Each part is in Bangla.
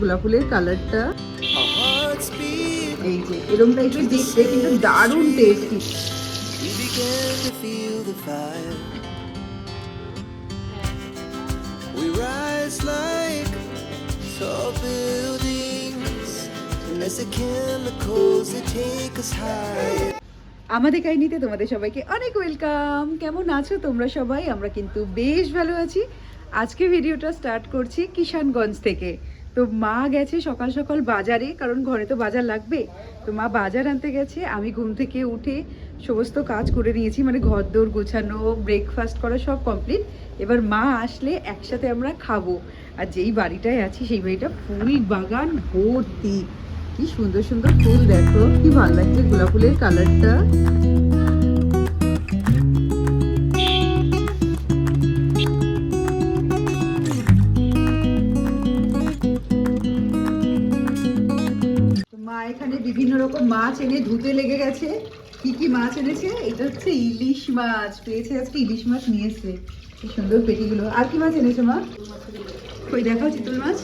গোলাপ ফুলের কালারটা এই যে এরকম টাইপের দেখতে কিন্তু দারুণ টেস্টি। আমাদের কাহিনীতে তোমাদের সবাইকে অনেক ওয়েলকাম। কেমন আছো তোমরা সবাই? আমরা কিন্তু বেশ ভালো আছি। আজকে ভিডিওটা স্টার্ট করছি কিষানগঞ্জ থেকে। তো মা গেছে সকাল সকাল বাজারে, কারণ ঘরে তো বাজার লাগবে। তো মা বাজার আনতে গেছে। আমি ঘুম থেকে উঠে সমস্ত কাজ করে নিয়েছি, মানে ঘর দোর গোছানো, ব্রেকফাস্ট করা সব কমপ্লিট। এবার মা আসলে একসাথে আমরা খাবো। আর যেই বাড়িটায় আছি সেই বাড়িটা ফুল বাগান ভর্তি। কি সুন্দর সুন্দর ফুল, দেখো কি ভালো লাগছে গোলাপ ফুলের কালারটা। মা এখানে বিভিন্ন রকম মাছ এনে ধুতে লেগে গেছে। কি কি মাছ এনেছে? এটা হচ্ছে ইলিশ মাছ পেয়েছে আজকে, ইলিশ মাছ নিয়ে এসছে। কি সুন্দর পেটিগুলো। আর কি মাছ এনেছে মা? ওই দেখাও চিতল মাছ।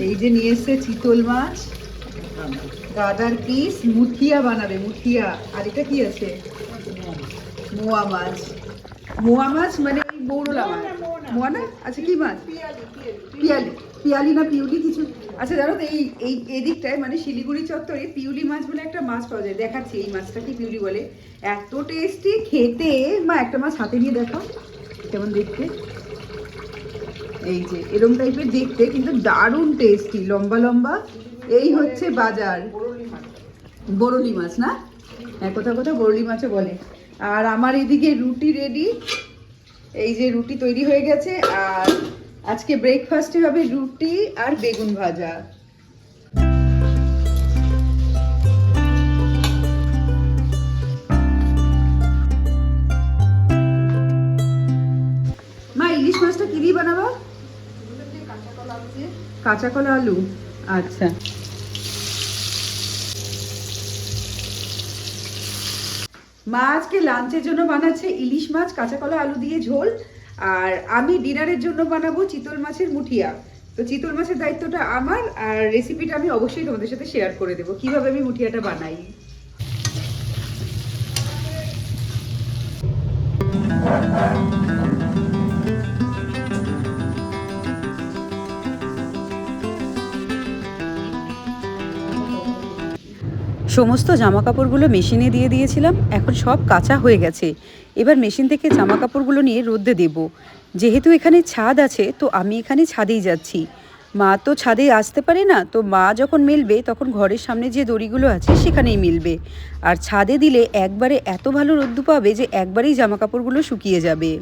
এই যে নিয়ে এসছে চিতল মাছ, গাদার পিস, মুঠিয়া বানাবে, মুঠিয়া। আর এটা কি আছে? মোয়া মাছ। মোয়া মাছ মানে বৌরলা মাছ। মোয়া না? আচ্ছা কি মাছ? পিয়ালি। পিয়ালি না পিউলি কিছু। আচ্ছা জানো তো এই এদিকটায় মানে শিলিগুড়ি চত্বরে পিউলি মাছ বলে একটা মাছ পাওয়া যায়। দেখাচ্ছি এই মাছটাকে পিউলি বলে। এত টেস্টি খেতে। মা একটা মাছ হাতে নিয়ে দেখো কেমন দেখতে। এই যে এরকম টাইপের দেখতে কিন্তু দারুণ টেস্টি, লম্বা লম্বা। এই হচ্ছে বাজার। বরলি মাছ না? হ্যাঁ, কোথাও কোথাও বরলি মাছও বলে। আর আমার এদিকে রুটি রেডি। এই যে রুটি তৈরি হয়ে গেছে। আর আজকে ব্রেকফাস্টে হবে রুটি আর বেগুন ভাজা। মা ইলিশ মাছটা কি দিয়ে বানাবো? কাঁচা কলা আলু। আচ্ছা, মা আজকে লাঞ্চের জন্য বানাচ্ছে ইলিশ মাছ কাঁচা কলা আলু দিয়ে ঝোল। আর আমি ডিনারের জন্য বানাবো চিতল মাছের মুঠিয়া। তো চিতল মাছের দায়িত্বটা আমার, আর রেসিপিটা আমি অবশ্যই তোমাদের সাথে শেয়ার করে দেবো কিভাবে আমি মুঠিয়াটা বানাই। সমস্ত জামা কাপড়গুলো মেশিনে দিয়ে দিয়েছিলাম, এখন সব কাঁচা হয়ে গেছে। এবার মেশিন থেকে জামা কাপড়গুলো নিয়ে রোদে দেব। যেহেতু এখানে ছাদ আছে তো আমি এখানে ছাদেই যাচ্ছি। মা তো ছাদে আসতে পারে না, তো মা যখন মেলবে তখন ঘরের সামনে যে দড়িগুলো আছে সেখানেই মেলবে। আর ছাদে দিলে একবারে এত ভালো রোদ্দু পাবে যে একবারেই জামা কাপড়গুলো শুকিয়ে যাবে।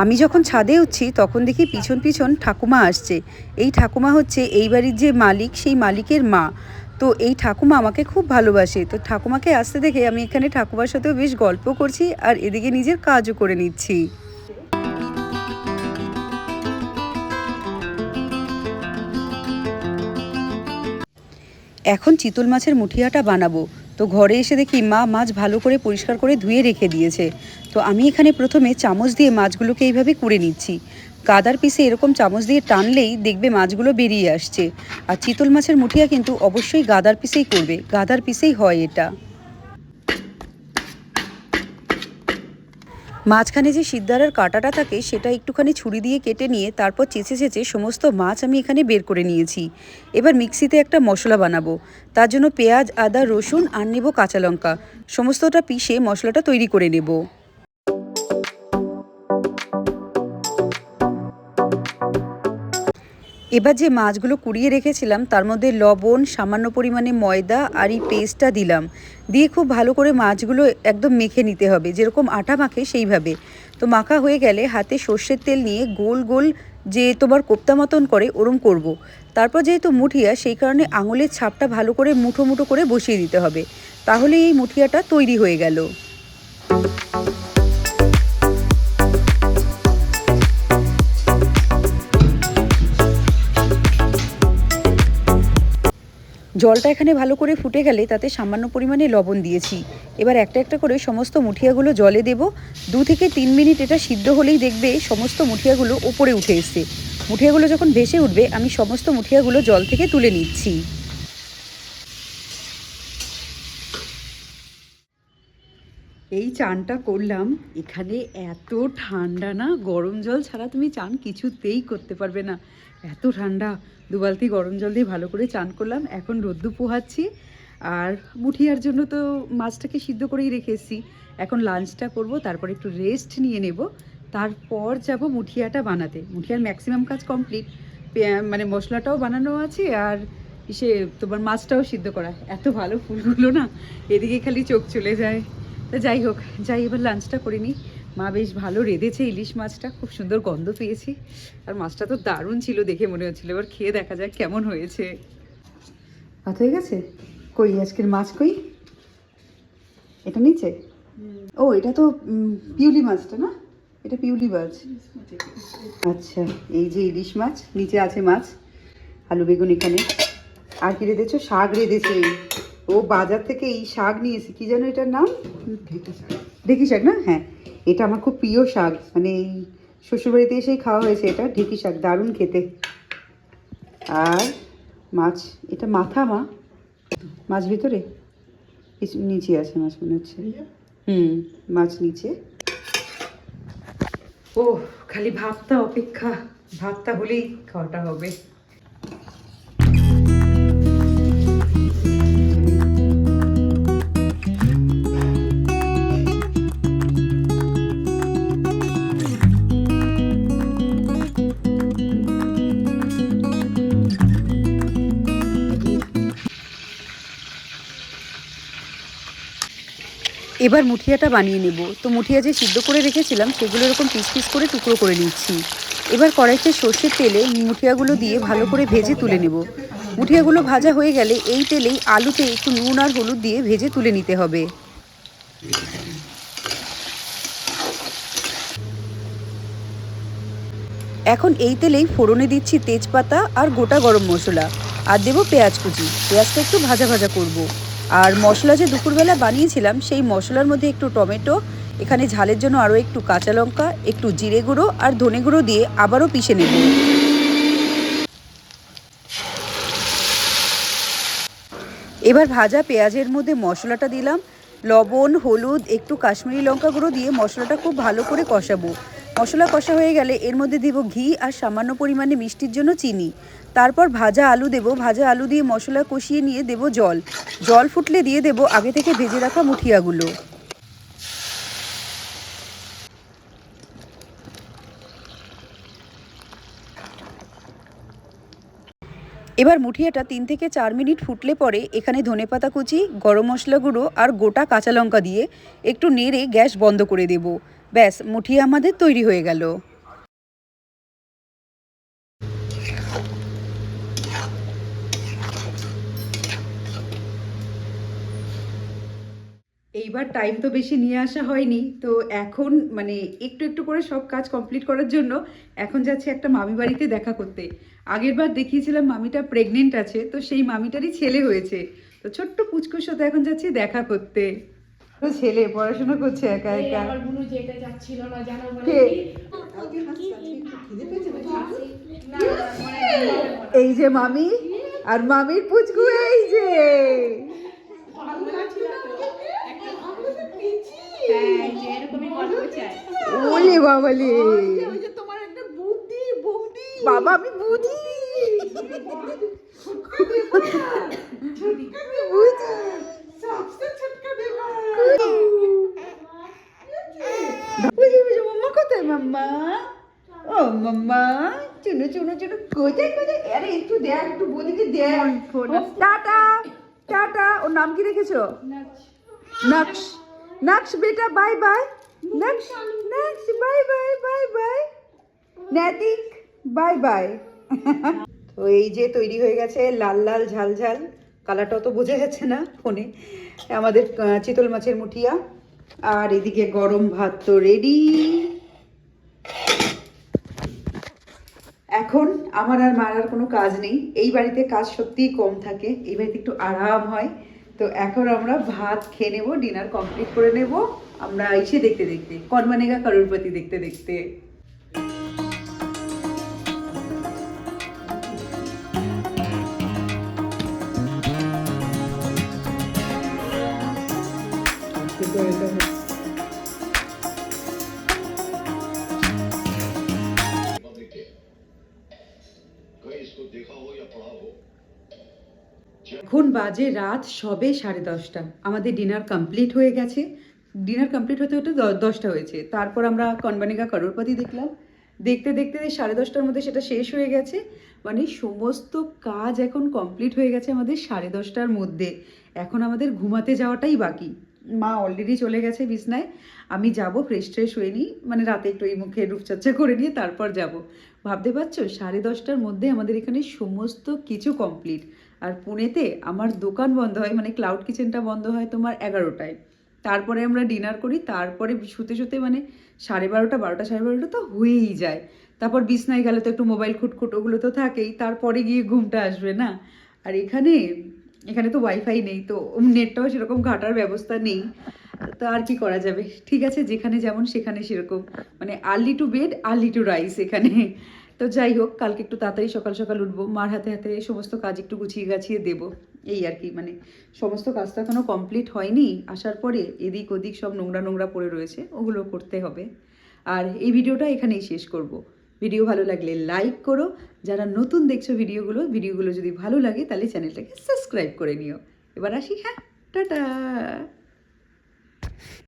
আমি যখন ছাদে উঠছি তখন দেখি পিছন পিছন ঠাকুমা আসছে। এই ঠাকুমা হচ্ছে এই বাড়ির যে মালিক, সেই মালিকের মা। তো এই ঠাকুমা আমাকে খুব ভালোবাসে। তো ঠাকুমাকে আসতে দেখে আমি এখানে ঠাকুমার সাথেও বেশ গল্প করছি আর এদিকে নিজের কাজও করে নিচ্ছি। এখন চিতল মাছের মুঠিয়াটা বানাবো। তো ঘরে এসে দেখি মা মাছ ভালো করে পরিষ্কার করে ধুয়ে রেখে দিয়েছে। তো আমি এখানে প্রথমে চামচ দিয়ে মাছগুলোকে এইভাবে কুড়ে নিচ্ছি। গাদার পিসে এরকম চামচ দিয়ে টানলেই দেখবে মাছগুলো বেরিয়ে আসছে। আর চিতল মাছের মুঠিয়া কিন্তু অবশ্যই গাদার পিসেই করবে, গাদার পিসেই হয় এটা। মাঝখানে যে শিরদাঁড়ার কাঁটাটা থাকে সেটা একটুখানি ছুরি দিয়ে কেটে নিয়ে তারপর চেঁচে চেঁচে সমস্ত মাছ আমি এখানে বের করে নিয়েছি। এবার মিক্সিতে একটা মশলা বানাবো। তার জন্য পেঁয়াজ, আদা, রসুন আর নেব কাঁচা লঙ্কা। সমস্তটা পিষে মশলাটা তৈরি করে নেব। এবার যে মাছগুলো কুড়িয়ে রেখেছিলাম তার মধ্যে লবণ, সামান্য পরিমাণে ময়দা আর এই পেস্টটা দিলাম। দিয়ে খুব ভালো করে মাছগুলো একদম মেখে নিতে হবে, যেরকম আটা মাখে সেইভাবে। তো মাখা হয়ে গেলে হাতে সর্ষের তেল নিয়ে গোল গোল যে তোমার কোপ্তা মতন করে ওরম করব। তারপর যেহেতু মুঠিয়া, সেই কারণে আঙুলের ছাপটা ভালো করে মুঠো মুঠো করে বসিয়ে দিতে হবে। তাহলে এই মুঠিয়াটা তৈরি হয়ে গেল। জলটা এখানে ভালো করে ফুটে গেলে তাতে সামান্য পরিমাণে লবণ দিয়েছি। এবার একটা একটা করে সমস্ত মুঠিয়াগুলো জলে দেব। 2 থেকে 3 মিনিট এটা সিদ্ধ হলেই দেখবে সমস্ত মুঠিয়াগুলো ওপরে উঠে এসছে। মুঠিয়াগুলো যখন ভেসে উঠবে আমি সমস্ত মুঠিয়াগুলো জল থেকে তুলে নিচ্ছি। এই চানটা করলাম, এখানে এত ঠান্ডা না, গরম জল ছাড়া তুমি চান কিছুতেই করতে পারবে না, এত ঠান্ডা। 2 বালতি গরম জল দিয়ে ভালো করে চান করলাম। এখন রোদ্দু পোহাচ্ছি, আর মুঠিয়ার জন্য তো মাছটাকে সিদ্ধ করেই রেখে এসেছি। এখন লাঞ্চটা করব, তারপর একটু রেস্ট নিয়ে নেব, তারপর যাব মুঠিয়াটা বানাতে। মুঠিয়ার ম্যাক্সিমাম কাজ কমপ্লিট, মানে মশলাটাও বানানো আছে, আর সে তোমার মাছটাও সিদ্ধ করা। এত ভালো ফুলগুলো না, এদিকে খালি চোখ চলে যায়। তো যাই হোক, যাই এবার লাঞ্চটা করে নিই। মা বেশ ভালো রেঁধেছে ইলিশ মাছটা, খুব সুন্দর গন্ধ পেয়েছি, আর মাছটা তো দারুণ ছিল দেখে মনে হচ্ছিল। এবার খেয়ে দেখা যাক কেমন হয়েছে। ভাত হয়ে গেছে? কই আজকের মাছ কই? এটা নিচে? ও এটা তো পিউলি মাছটা না, এটা পিউলি মাছ। আচ্ছা, এই যে ইলিশ মাছ, নিচে আছে মাছ, আলু বেগুন এখানে। আর কি রেঁধেছো? শাক রেঁধেছে। ও বাজার থেকে এই শাক নিয়েছে, কি যেন এটার নাম? ঢেঁকি শাক না? হ্যাঁ, এটা আমার খুব প্রিয় শাক, মানে এই শ্বশুরবাড়িতে এসেই খাওয়া হয়েছে এটা, ঢেঁকি শাক, দারুণ খেতে। আর মাছ, এটা মাথা মাছ ভিতরে নিচে আছে মাছ মনে হচ্ছে। মাছ নিচে। ও খালি ভাতটা অপেক্ষা, ভাতটা হলেই খাওয়াটা হবে। এবার মুঠিয়াটা বানিয়ে নেব। তো মুঠিয়া যে সিদ্ধ করে রেখেছিলাম সেগুলো এরকম পিস পিস করে টুকরো করে নিচ্ছি। এবার কড়াইতে সর্ষের তেলে মুঠিয়াগুলো দিয়ে ভালো করে ভেজে তুলে নেব। মুঠিয়াগুলো ভাজা হয়ে গেলে এই তেলেই আলুতে একটু নুন আর হলুদ দিয়ে ভেজে তুলে নিতে হবে। এখন এই তেলেই ফোড়নে দিচ্ছি তেজপাতা আর গোটা গরম মশলা, আর দেবো পেঁয়াজ কুচি। পেঁয়াজটা একটু ভাজা ভাজা করব। আর মশলা যে দুপুরবেলা বানিয়েছিলাম সেই মশলার মধ্যে একটু টমেটো, এখানে ঝালের জন্য আরও একটু কাঁচা লঙ্কা, একটু জিরে গুঁড়ো আর ধনে গুঁড়ো দিয়ে আবারও পিষে নেব। এবার ভাজা পেঁয়াজের মধ্যে মশলাটা দিলাম, লবণ, হলুদ, একটু কাশ্মীরি লঙ্কা গুঁড়ো দিয়ে মশলাটা খুব ভালো করে কষাবো। মশলা কষা হয়ে গেলে এর মধ্যে দেব ঘি আর সামান্য পরিমাণে মিষ্টির জন্য চিনি। তারপর ভাজা আলু দেব, ভাজা আলু দিয়ে মশলা কষিয়ে নিয়ে দেব জল। জল ফুটলে দিয়ে দেব আগে থেকে ভেজে রাখা মুঠিয়াগুলো। এবার মুঠিয়াটা 3 থেকে 4 মিনিট ফুটলে পরে এখানে ধনেপাতা কুচি, গরম মশলা গুঁড়ো আর গোটা কাঁচা লঙ্কা দিয়ে একটু নেড়ে গ্যাস বন্ধ করে দেব। ব্যাস, মুঠিয়া আমাদের তৈরি হয়ে গেল। এইবার টাইম তো বেশি নিয়ে আসা হয়নি, তো এখন মানে একটু একটু করে সব কাজ কমপ্লিট করার জন্য এখন যাচ্ছি একটা মামি বাড়িতে দেখা করতে। আগের বার দেখিয়েছিলাম মামিটা প্রেগনেন্ট আছে, তো সেই মামিটারই ছেলে হয়েছে, তো ছোট্ট পুচকুর সাথে এখন যাচ্ছি দেখা করতে। তো ছেলে পড়াশোনা করছে একা একা। এই যে মামি আর মামির পুচকু, এই যে ওলে বাবালে, বাবা আমি বুঝি মাম্মা কোথায়? মাম্মা, ও মাম্মা, চুনো চুনো চুনো কোথায় কোথায়? আরে একটু দেখ, একটু বলিকে দেখ। Tata tata. ওর নাম কি রেখেছো? নকশ। নকশ বেটা, বাই বাই। নকশ নকশ, বাই বাই বাই বাই। নাতিক, বাই বাই। তো এই যে তৈরি হয়ে গেছে লাল লাল ঝাল ঝাল, কালারটাও তো বোঝা যাচ্ছে না ফোনে, আমাদের চিতল মাছের মুঠিয়া। আর এদিকে গরম ভাত তো রেডি। এখন আমার আর মার আর কোনো কাজ নেই, এই বাড়িতে কাজ সত্যিই কম থাকে, এই বাড়িতে একটু আরাম হয়। তো এখন আমরা ভাত খেয়ে নেবো, ডিনার কমপ্লিট করে নেব আমরা এসে দেখতে দেখতে, কন বানেগা করোড়পতি দেখতে দেখতে। এখন বাজে রাত সবে 10:30। আমাদের ডিনার কমপ্লিট হয়ে গেছে, ডিনার কমপ্লিট হতে হতে 10টা হয়েছে। তারপর আমরা কনবানিকা করোড়পতি দেখলাম, দেখতে দেখতে 10:30টার মধ্যে সেটা শেষ হয়ে গেছে। মানে সমস্ত কাজ এখন কমপ্লিট হয়ে গেছে আমাদের 10:30টার মধ্যে। এখন আমাদের ঘুমাতে যাওয়াটাই বাকি। মা অলরেডি চলে গেছে বিছনায়, আমি যাব ফ্রেশ ট্রেশ হয়ে নিই, মানে রাতে একটু এই মুখে রূপচর্চা করে নিয়ে তারপর যাব। ভাবতে পারছো 10:30টার মধ্যে আমাদের এখানে সমস্ত কিছু কমপ্লিট। আর পুনেতে আমার দোকান বন্ধ হয়, মানে ক্লাউড কিচেনটা বন্ধ হয় তোমার 11টায়। তারপরে আমরা ডিনার করি, তারপরে শুতে শুতে মানে 12:30, 12টা 12:30 তো হয়েই যায়। তারপর বিছনায় গেলে তো একটু মোবাইল খুটখুট ওগুলো তো থাকেই, তারপরে গিয়ে ঘুমটা আসবে না। আর এখানে এখানে তো ওয়াইফাই নেই, তো নেটটাও সেরকম ঘাটার ব্যবস্থা নেই। তো আর কি করা যাবে, ঠিক আছে যেখানে যেমন সেখানে সেরকম, মানে early to bed early two rice এখানে। তো যাই হোক, কালকে একটু তাড়াতাড়ি সকাল সকাল উঠবো, মার হাতে হাতে সমস্ত কাজ একটু গুছিয়ে গাছিয়ে দেবো, এই আর কি। মানে সমস্ত কাজ তো এখনও কমপ্লিট হয়নি, আসার পরে এদিক ওদিক সব নোংরা নোংরা পড়ে রয়েছে, ওগুলো করতে হবে। আর এই ভিডিওটা এখানেই শেষ করব। ভিডিও ভালো লাগলে লাইক করো, যারা নতুন দেখছো ভিডিওগুলো যদি ভালো লাগে তাহলে চ্যানেলটাকে সাবস্ক্রাইব করে নিও। এবার আসি, হ্যাঁ, টাটা।